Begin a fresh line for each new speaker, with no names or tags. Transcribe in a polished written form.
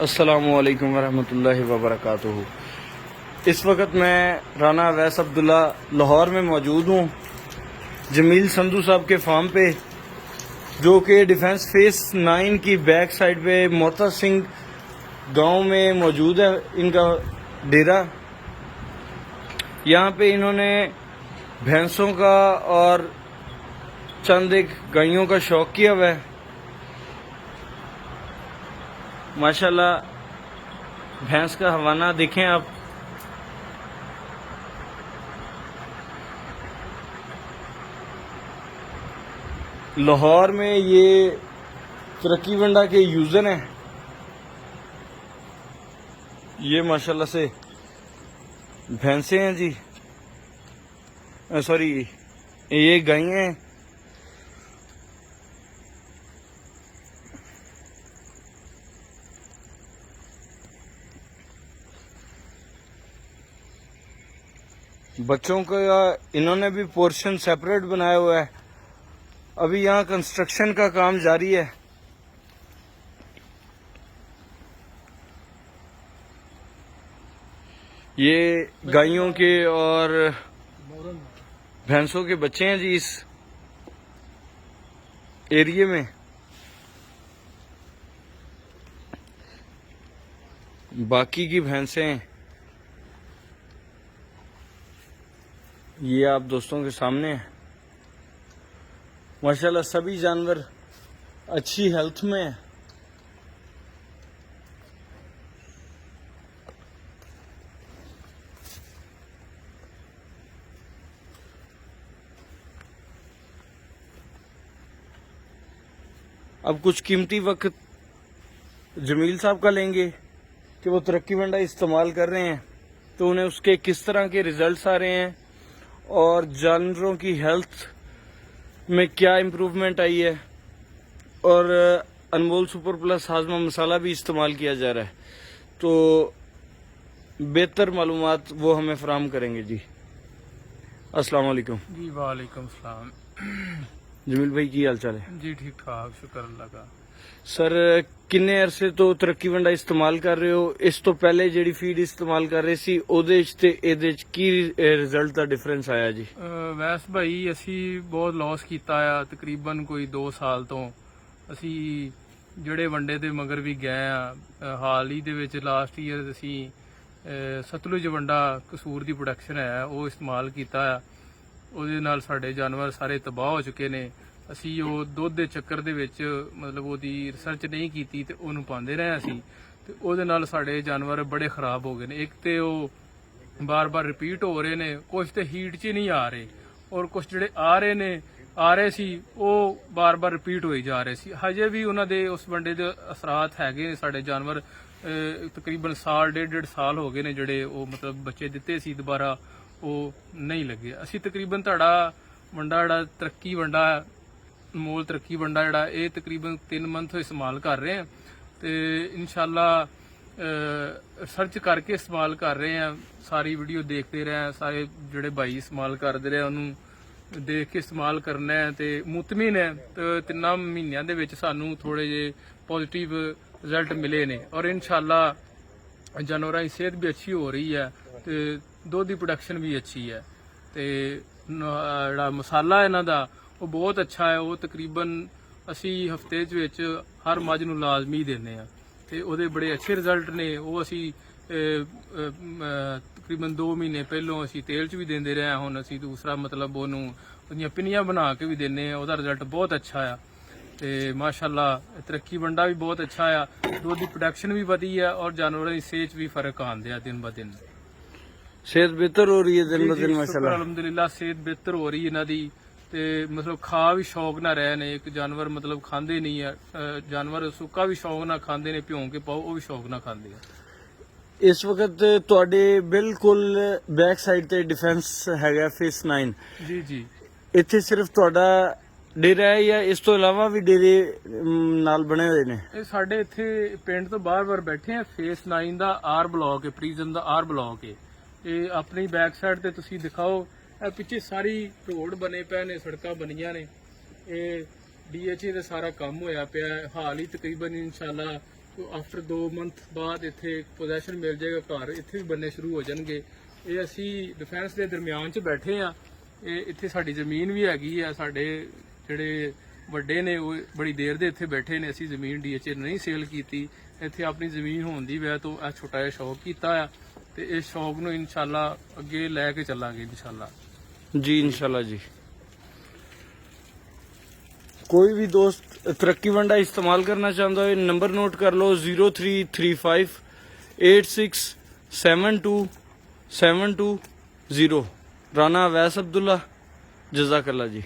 अस्सलामुअलैकुम वरहमतुल्लाहि वबरकातुहू। इस वक्त मैं राना अवैस अब्दुल्ला लाहौर में मौजूद हूँ, जमील संधू साहब के फार्म पे, जो कि डिफेंस फेस 9 की बैक साइड पे मोता सिंह गांव में मौजूद है। इनका डेरा, यहाँ पे इन्होंने भैंसों का और चंद एक गायों का शौक किया हुआ है। माशाल्लाह, भैंस का हवाना देखें आप। लाहौर में ये तरक्की वंडा के यूजर हैं। ये माशाल्लाह से भैंसे हैं जी, सॉरी ये गाय हैं। बच्चों का इन्होंने भी पोर्शन सेपरेट बनाया हुआ है। अभी यहाँ कंस्ट्रक्शन का काम जारी है। ये गायों के और भैंसों के बच्चे हैं जी इस एरिया में। बाकी की भैंसें ये आप दोस्तों के सामने है। माशाल्लाह सभी जानवर अच्छी हेल्थ में है। अब कुछ कीमती वक्त जमील साहब का लेंगे कि वो तरक्की वंडा इस्तेमाल कर रहे हैं, तो उन्हें उसके किस तरह के रिजल्ट्स आ रहे हैं और जानवरों की हेल्थ में क्या इम्प्रूवमेंट आई है। और अनमोल सुपर प्लस हाजमा मसाला भी इस्तेमाल किया जा रहा है, तो बेहतर मालूमात वो हमें फराहम करेंगे जी। अस्सलाम वालेकुम
जी। वालेकुम सलाम।
जमील भाई की हाल चाल है
जी ठीक ठाक, शुक्र अल्लाह का।
सर किन्ने अरसे तो तरक्की वंडा इस्तेमाल कर रहे हो? इस तो पहले ਜਿਹੜੀ फीड इस्तेमाल कर रहे सी ਉਹਦੇ 'ਚ ਤੇ ਇਹਦੇ 'ਚ ਕੀ ਰਿਜ਼ਲਟ ਦਾ ਡਿਫਰੈਂਸ ਆਇਆ ਜੀ?
ਵੈਸ ਭਾਈ ਅਸੀਂ ਬਹੁਤ ਲਾਸ ਕੀਤਾ ਆ, ਤਕਰੀਬਨ ਕੋਈ 2 ਸਾਲ ਤੋਂ। ਅਸੀਂ ਜਿਹੜੇ ਵੰਡੇ ਦੇ ਮਗਰ ਵੀ ਗਏ ਆ। ਹਾਲ ਹੀ ਦੇ ਵਿੱਚ ਲਾਸਟ ਈਅਰ ਅਸੀਂ ਸਤਲੁਜ ਵੰਡਾ ਕਸੂਰ ਦੀ ਪ੍ਰੋਡਕਸ਼ਨ ਹੈ ਉਹ ਇਸਤੇਮਾਲ ਕੀਤਾ ਆ। ਉਹਦੇ ਨਾਲ ਸਾਡੇ ਜਾਨਵਰ ਸਾਰੇ ਤਬਾਹ ਹੋ ਚੁੱਕੇ ਨੇ। ਅਸੀਂ ਉਹ ਦੁੱਧ ਦੇ ਚੱਕਰ ਦੇ ਵਿੱਚ ਮਤਲਬ ਉਹਦੀ ਰਿਸਰਚ ਨਹੀਂ ਕੀਤੀ ਤੇ ਉਹਨੂੰ ਪਾਉਂਦੇ ਰਹੇ ਅਸੀਂ, ਤੇ ਉਹਦੇ ਨਾਲ ਸਾਡੇ ਜਾਨਵਰ ਬੜੇ ਖਰਾਬ ਹੋ ਗਏ ਨੇ। ਇੱਕ ਤੇ ਉਹ ਬਾਰ-ਬਾਰ ਰਿਪੀਟ ਹੋ ਰਹੇ ਨੇ, ਕੁਝ ਤੇ ਹੀਟ 'ਚ ਨਹੀਂ ਆ ਰਹੇ, ਔਰ ਕੁਝ ਜਿਹੜੇ ਆ ਰਹੇ ਸੀ ਉਹ ਬਾਰ-ਬਾਰ ਰਿਪੀਟ ਹੋਈ ਜਾ ਰਹੇ ਸੀ। ਹਜੇ ਵੀ ਉਹਨਾਂ ਦੇ ਉਸ ਵੰਡੇ ਦੇ ਅਸਰਾਤ ਹੈਗੇ। ਸਾਡੇ ਜਾਨਵਰ ਤਕਰੀਬਨ ਸਾਲ ਡੇਢ ਸਾਲ ਹੋ ਗਏ ਨੇ ਜਿਹੜੇ ਉਹ ਮਤਲਬ ਬੱਚੇ ਦਿੱਤੇ ਸੀ, ਦੁਬਾਰਾ ਉਹ ਨਹੀਂ ਲੱਗੇ। ਅਸੀਂ ਤਕਰੀਬਨ ਤੁਹਾਡਾ ਵੰਡਾ ਜਿਹੜਾ ਤਰੱਕੀ ਵੰਡਾ ਮੋਲ ਤਰੱਕੀ ਵੰਡਾ ਜਿਹੜਾ ਇਹ ਤਕਰੀਬਨ 3 ਮੰਥ ਤੋਂ ਇਸਤੇਮਾਲ ਕਰ ਰਹੇ ਹਾਂ, ਤੇ ਇਨਸ਼ਾਅੱਲਾ ਸਰਚ ਕਰਕੇ ਇਸਤੇਮਾਲ ਕਰ ਰਹੇ ਹਾਂ। ਸਾਰੀ ਵੀਡੀਓ ਦੇਖਦੇ ਰਹੇ, ਸਾਰੇ ਜਿਹੜੇ ਭਾਈ ਇਸਤੇਮਾਲ ਕਰਦੇ ਰਹੇ ਉਹਨੂੰ ਦੇਖ ਕੇ ਇਸਤੇਮਾਲ ਕਰਨਾ ਹੈ ਤੇ ਮੁਤਮਿਨ ਹੈ। ਤੇ 3 ਮਹੀਨਿਆਂ ਦੇ ਵਿੱਚ ਸਾਨੂੰ ਥੋੜੇ ਜਿਹੇ ਪੋਜ਼ਿਟਿਵ ਰਿਜ਼ਲਟ ਮਿਲੇ ਨੇ, ਔਰ ਇਨਸ਼ਾਅੱਲਾ ਜਾਨਵਰਾਂ ਦੀ ਸਿਹਤ ਵੀ ਅੱਛੀ ਹੋ ਰਹੀ ਹੈ ਤੇ ਦੁੱਧ ਦੀ ਪ੍ਰੋਡਕਸ਼ਨ ਵੀ ਅੱਛੀ ਹੈ। ਤੇ ਜਿਹੜਾ ਮਸਾਲਾ ਇਹਨਾਂ ਦਾ ਉਹ ਬਹੁਤ ਅੱਛਾ ਹੈ। ਉਹ ਤਕਰੀਬਨ ਅਸੀਂ ਹਫਤੇ ਦੇ ਵਿੱਚ ਹਰ ਮੱਝ ਨੂੰ ਲਾਜ਼ਮੀ ਦਿੰਦੇ ਆ ਤੇ ਉਹਦੇ ਬੜੇ ਅੱਛੇ ਰਿਜ਼ਲਟ ਨੇ। ਉਹ ਅਸੀਂ ਤਕਰੀਬਨ 2 ਮਹੀਨੇ ਪਹਿਲੋਂ ਅਸੀਂ ਤੇਲ 'ਚ ਵੀ ਦਿੰਦੇ ਰਹੇ ਹਾਂ। ਹੁਣ ਅਸੀਂ ਦੂਸਰਾ ਮਤਲਬ ਉਹਦੀਆਂ ਪਿੰਨੀਆਂ ਬਣਾ ਕੇ ਵੀ ਦਿੰਦੇ ਆ। ਉਹਦਾ ਰਿਜ਼ਲਟ ਬਹੁਤ ਅੱਛਾ ਆ ਤੇ ਮਾਸ਼ਾਅੱਲਾ ਤਰੱਕੀ ਵੰਡਾ ਵੀ ਬਹੁਤ ਅੱਛਾ ਆ। ਦੁੱਧ ਦੀ ਪ੍ਰੋਡਕਸ਼ਨ ਵੀ ਵਧੀ ਆ ਔਰ ਜਾਨਵਰਾਂ ਦੀ ਸਿਹਤ ਵੀ ਫਰਕ ਆਉਂਦੇ ਆ ਦਿਨ ਬ ਦਿਨ।
सेहत बेहतर हो रही है दिन ब दिन माशाल्लाह।
अलहमदुलिल्लाह सेहत बेहतर हो रही है ਇਹਨਾਂ ਦੀ, ਤੇ ਮਤਲਬ ਖਾ ਵੀ ਸ਼ੌਕ ਨਾਲ ਰਹੇ ਨੇ। ਇੱਕ ਜਾਨਵਰ ਮਤਲਬ ਖਾਂਦੇ ਨਹੀਂ ਆ, ਜਾਨਵਰ ਸੁੱਕਾ ਵੀ ਸ਼ੌਕ ਨਾਲ ਖਾਂਦੇ ਨੇ, ਭਿਉਂ ਕੇ ਪਾਓ ਉਹ ਵੀ ਸ਼ੌਕ ਨਾਲ ਖਾਂਦੇ ਆ।
ਇਸ ਵਕਤ ਤੁਹਾਡੇ ਬਿਲਕੁਲ ਬੈਕ ਸਾਈਡ ਤੇ ਡਿਫੈਂਸ ਹੈਗਾ ਫੇਸ 9
ਜੀ ਜੀ।
ਇੱਥੇ ਸਿਰਫ ਤੁਹਾਡਾ ਡੇਰਾ ਹੈ ਜਾਂ ਇਸ ਤੋਂ ਇਲਾਵਾ ਵੀ ਡੇਰੇ ਨਾਲ ਬਣੇ ਹੋਏ ਨੇ?
ਇਹ ਸਾਡੇ ਇੱਥੇ ਪਿੰਡ ਤੋਂ ਬਾਹਰ ਬੈਠੇ ਆ। ਫੇਸ 9 ਦਾ ਆਰ ਬਲਾਕ ਹੈ, ਪ੍ਰੀਜ਼ਨ ਦਾ ਆਰ ਬਲਾਕ ਹੈ। ਇਹ ਆਪਣੀ ਬੈਕ ਸਾਈਡ ਤੇ ਤੁਸੀਂ ਦਿਖਾਓ, ਇਹ ਪਿੱਛੇ ਸਾਰੀ ਰੋਡ ਬਣੇ ਪਏ ਨੇ, ਸੜਕਾਂ ਬਣੀਆਂ ਨੇ। ਇਹ DHA ਦਾ ਸਾਰਾ ਕੰਮ ਹੋਇਆ ਪਿਆ। ਹਾਲ ਹੀ ਤਕਰੀਬਨ ਇਨਸ਼ਾਅੱਲਾ ਆਫਟਰ 2 ਮੰਥ ਬਾਅਦ ਇੱਥੇ ਪੋਜੈਸ਼ਨ ਮਿਲ ਜਾਏਗਾ, ਘਰ ਇੱਥੇ ਵੀ ਬੰਨੇ ਸ਼ੁਰੂ ਹੋ ਜਾਣਗੇ। ਇਹ ਅਸੀਂ ਡਿਫੈਂਸ ਦੇ ਦਰਮਿਆਨ 'ਚ ਬੈਠੇ ਆ। ਇਹ ਇੱਥੇ ਸਾਡੀ ਜ਼ਮੀਨ ਵੀ ਹੈਗੀ ਆ, ਸਾਡੇ ਜਿਹੜੇ ਵੱਡੇ ਨੇ ਉਹ ਬੜੀ ਦੇਰ ਦੇ ਇੱਥੇ ਬੈਠੇ ਨੇ। ਅਸੀਂ ਜ਼ਮੀਨ DHA ਨਹੀਂ ਸੇਲ ਕੀਤੀ, ਇੱਥੇ ਆਪਣੀ ਜ਼ਮੀਨ ਹੋਣ ਦੀ ਵਜ੍ਹਾ ਤੋਂ ਇਹ ਛੋਟਾ ਜਿਹਾ ਸ਼ੌਕ ਕੀਤਾ ਆ, ਤੇ ਇਸ ਸ਼ੌਕ ਨੂੰ ਇਨਸ਼ਾਅੱਲਾ ਅੱਗੇ ਲੈ ਕੇ ਚੱਲਾਂਗੇ ਇਨਸ਼ਾਅੱਲਾ
जी। इंशाल्लाह जी। कोई भी दोस्त तरक्की वंडा इस्तेमाल करना चाहता है, नंबर नोट कर लो 0335867272 राना अवैस अब्दुल्ला। जज़ाकल्लाह जी।